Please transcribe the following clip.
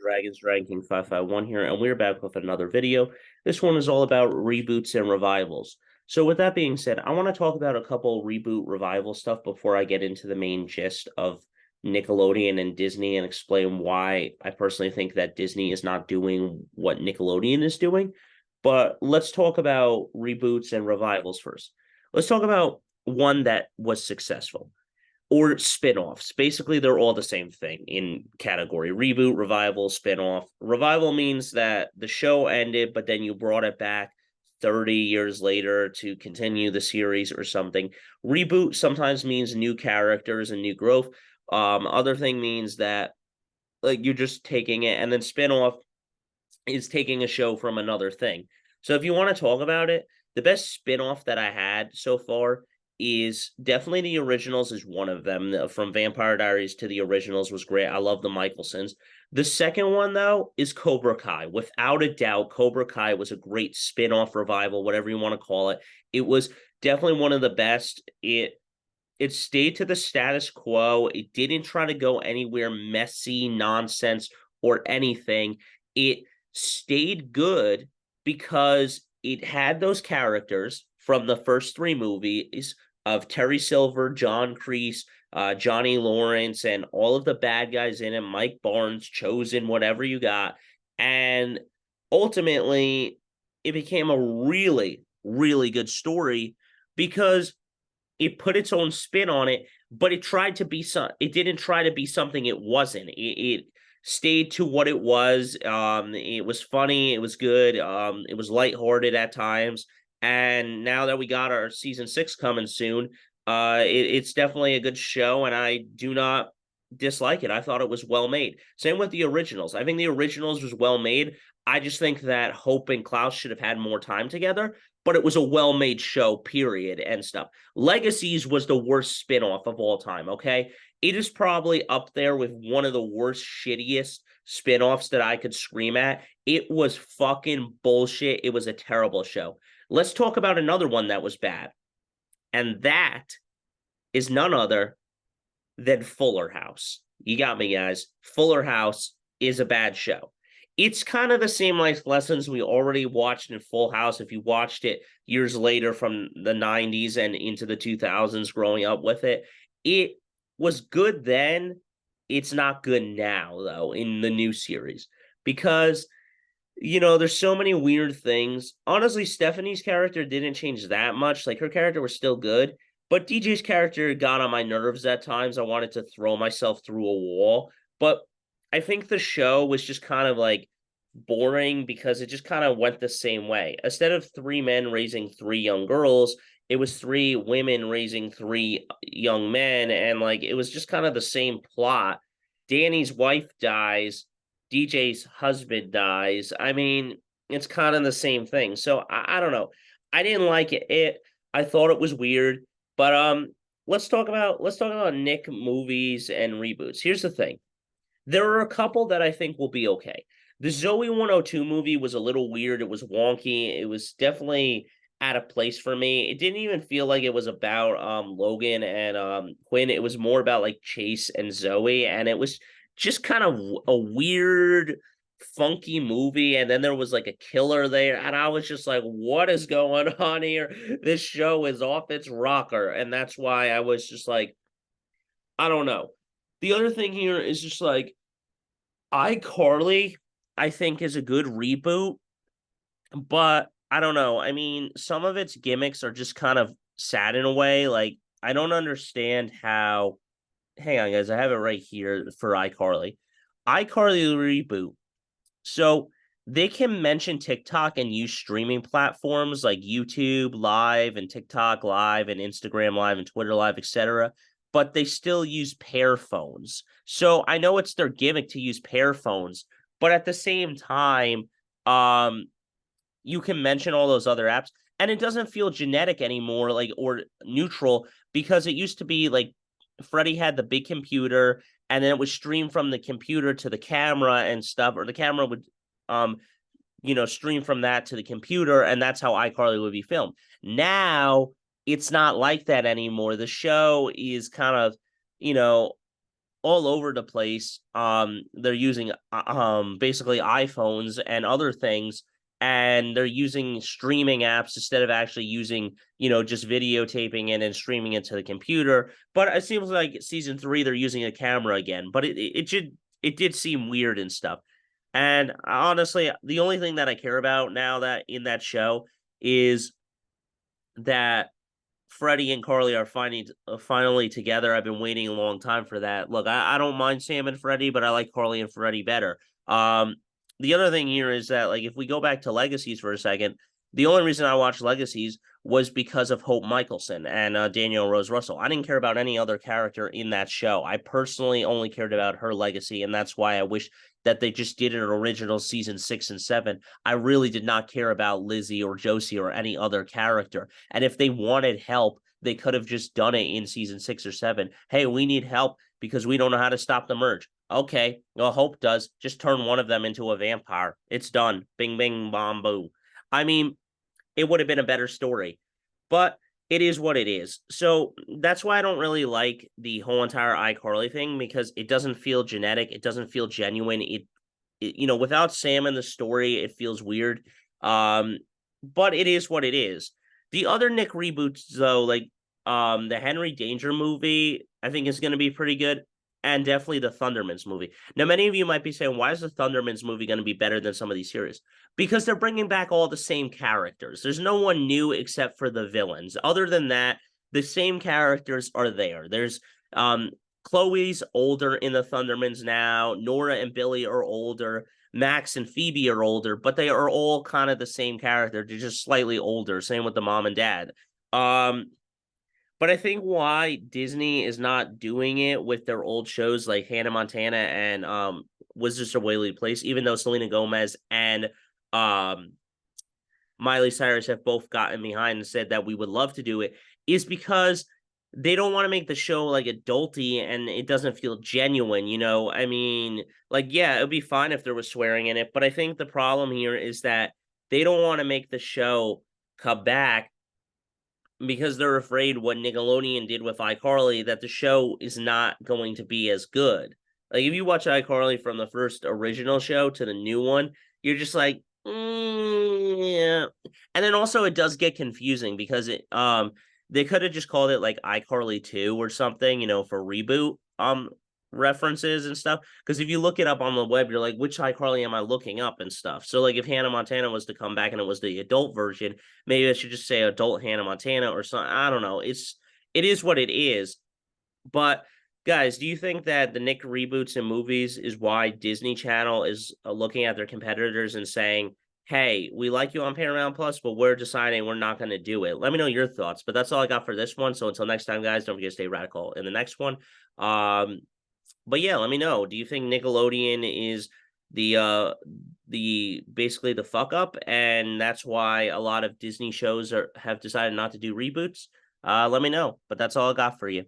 Dragons Ranking 551 here, and we're back with another video. This one is all about reboots and revivals. So with that being said, I want to talk about a couple reboot revival stuff before I get into the main gist of Nickelodeon and Disney and explain why I personally think that Disney is not doing what Nickelodeon is doing. But let's talk about reboots and revivals first. Let's talk about one that was successful or spin-offs. Basically, they're all the same thing in category. Reboot, revival, spin-off. Revival means that the show ended, but then you brought it back 30 years later to continue the series or something. Reboot sometimes means new characters and new growth. Other thing means that like you're just taking it, and then spin-off is taking a show from another thing. So if you want to talk about it, the best spin-off that I had so far is definitely the originals is one of them. From Vampire Diaries to the originals was great. I love the Michelsons. The second one, though, is Cobra Kai. Without a doubt, Cobra Kai was a great spin-off revival, whatever you want to call it. It was definitely one of the best. It stayed to the status quo. It didn't try to go anywhere messy, nonsense, or anything. It stayed good because it had those characters from the first three movies of Terry Silver, John Kreese, Johnny Lawrence, and all of the bad guys in it, Mike Barnes, Chosen, whatever you got. And ultimately, it became a really, really good story because it put its own spin on it, but it didn't try to be something it wasn't. It stayed to what it was. It was funny, it was good, it was lighthearted at times. And now that we got our season 6 coming soon, it's definitely a good show, and I do not dislike it. I thought it was well made. Same with the originals. I think the originals was well made. I just think that Hope and Klaus should have had more time together, but it was a well-made show, period, and stuff. Legacies was the worst spinoff of all time, okay? It is probably up there with one of the worst, shittiest spinoffs that I could scream at. It was fucking bullshit. It was a terrible show. Let's talk about another one that was bad. And that is none other than Fuller House. You got me, guys. Fuller House is a bad show. It's kind of the same life lessons we already watched in Full House. If you watched it years later from the 90s and into the 2000s growing up with it, it was good then. It's not good now, though, in the new series because there's so many weird things. Honestly, Stephanie's character didn't change that much. Like, her character was still good, but DJ's character got on my nerves at times. I wanted to throw myself through a wall. But I think the show was just kind of like boring because it just kind of went the same way. Instead of three men raising three young girls, it was three women raising three young men. And like, it was just kind of the same plot. Danny's wife dies. DJ's husband dies. I mean, it's kind of the same thing. So I don't know. I didn't like it. I thought it was weird. But let's talk about Nick movies and reboots. Here's the thing. There are a couple that I think will be okay. The Zoe 102 movie was a little weird. It was wonky. It was definitely out of place for me. It didn't even feel like it was about Logan and Quinn. It was more about like Chase and Zoe, and it was just kind of a weird, funky movie. And then there was like a killer there, and I was just like, what is going on here? This show is off its rocker. And that's why I was just like, I don't know. The other thing here is just like iCarly, I think, is a good reboot, but I don't know. I mean, some of its gimmicks are just kind of sad in a way. Like, I don't understand how. Hang on, guys. I have it right here for iCarly. iCarly reboot. So they can mention TikTok and use streaming platforms like YouTube Live and TikTok Live and Instagram Live and Twitter Live, etc., but they still use pair phones. So I know it's their gimmick to use pair phones, but at the same time, you can mention all those other apps, and it doesn't feel genetic anymore, like, or neutral, because it used to be like Freddie had the big computer, and then it would stream from the computer to the camera and stuff, or the camera would stream from that to the computer, and that's how iCarly would be filmed. Now it's not like that anymore. The show is kind of, all over the place. They're using basically iPhones and other things, and they're using streaming apps instead of actually using, just videotaping it and streaming it to the computer. But it seems like season 3 they're using a camera again, but it did seem weird and stuff. And honestly, the only thing that I care about now that in that show is that Freddie and Carly are finally together. I've been waiting a long time for that. Look, I don't mind Sam and Freddie, but I like Carly and Freddie better. The other thing here is that, like, if we go back to Legacies for a second, the only reason I watched Legacies was because of Hope Michelson and Danielle Rose Russell. I didn't care about any other character in that show. I personally only cared about her legacy, and that's why I wish that they just did an original season 6 and 7. I really did not care about Lizzie or Josie or any other character. And if they wanted help, they could have just done it in season 6 or 7. Hey, we need help because we don't know how to stop the merge. Okay, well, Hope does. Just turn one of them into a vampire. It's done. Bing, bing, bom, boo. I mean, it would have been a better story, but it is what it is. So that's why I don't really like the whole entire iCarly thing, because it doesn't feel genetic. It doesn't feel genuine. Without Sam in the story, it feels weird. But it is what it is. The other Nick reboots, though, like the Henry Danger movie, I think is going to be pretty good. And definitely the Thundermans movie. Now, many of you might be saying, why is the Thundermans movie going to be better than some of these series? Because they're bringing back all the same characters. There's no one new except for the villains. Other than that, the same characters are there. There's Chloe's older in the Thundermans now. Nora and Billy are older. Max and Phoebe are older, but they are all kind of the same character. They're just slightly older. Same with the mom and dad. But I think why Disney is not doing it with their old shows like Hannah Montana and Wizards of Waverly Place, even though Selena Gomez and Miley Cyrus have both gotten behind and said that we would love to do it, is because they don't want to make the show like adulty and it doesn't feel genuine, I mean, like, yeah, it would be fine if there was swearing in it, but I think the problem here is that they don't want to make the show come back because they're afraid what Nickelodeon did with iCarly, that the show is not going to be as good. Like, if you watch iCarly from the first original show to the new one, you're just like, yeah. And then also it does get confusing because they could have just called it like iCarly 2 or something, for reboot references and stuff. Because if you look it up on the web, you're like, which iCarly am I looking up and stuff? So, like, if Hannah Montana was to come back and it was the adult version, maybe I should just say adult Hannah Montana or something. I don't know. It is what it is. But guys, do you think that the Nick reboots in movies is why Disney Channel is looking at their competitors and saying, hey, we like you on Paramount Plus, but we're deciding we're not going to do it? Let me know your thoughts. But that's all I got for this one. So until next time, guys, don't forget to stay radical in the next one. But yeah, let me know. Do you think Nickelodeon is the basically the fuck up, and that's why a lot of Disney shows have decided not to do reboots? Let me know. But that's all I got for you.